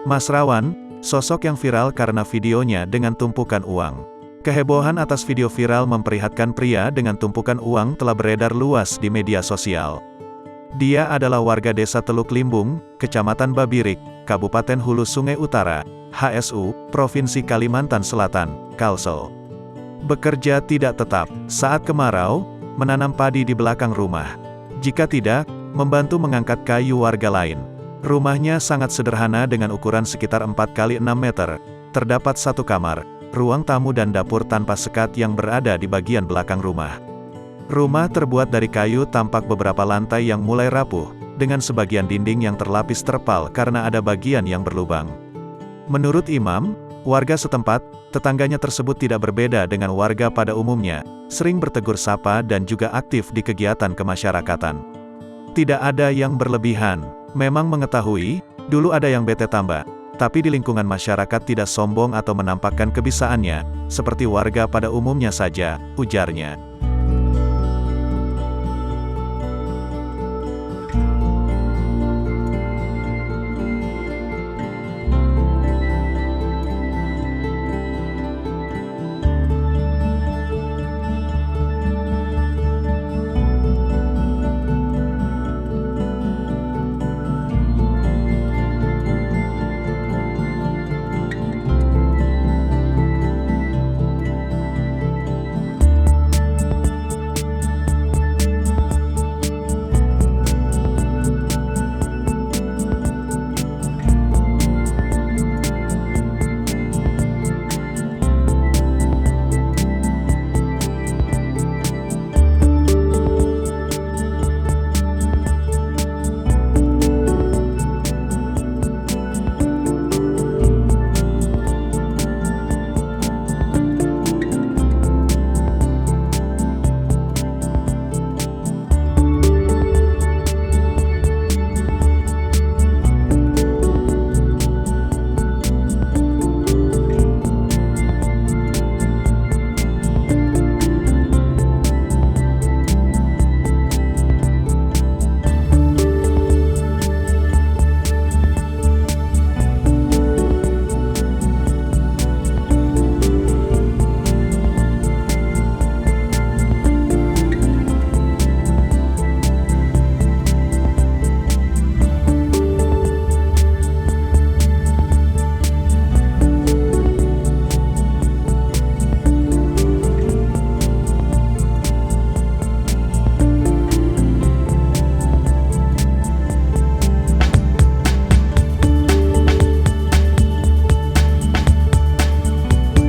Mas Rawan, sosok yang viral karena videonya dengan tumpukan uang. Kehebohan atas video viral memperlihatkan pria dengan tumpukan uang telah beredar luas di media sosial. Dia adalah warga desa Teluk Limbung, Kecamatan Babirik, Kabupaten Hulu Sungai Utara, HSU, Provinsi Kalimantan Selatan, Kalsel. Bekerja tidak tetap, saat kemarau, menanam padi di belakang rumah. Jika tidak, membantu mengangkat kayu warga lain. Rumahnya sangat sederhana dengan ukuran sekitar 4 x 6 meter, terdapat satu kamar, ruang tamu dan dapur tanpa sekat yang berada di bagian belakang rumah. Rumah terbuat dari kayu, tampak beberapa lantai yang mulai rapuh, dengan sebagian dinding yang terlapis terpal karena ada bagian yang berlubang. Menurut Imam, warga setempat, tetangganya tersebut tidak berbeda dengan warga pada umumnya, sering bertegur sapa dan juga aktif di kegiatan kemasyarakatan. Tidak ada yang berlebihan, memang mengetahui, dulu ada yang bete tambah, tapi di lingkungan masyarakat tidak sombong atau menampakkan kebisaannya, seperti warga pada umumnya saja, ujarnya.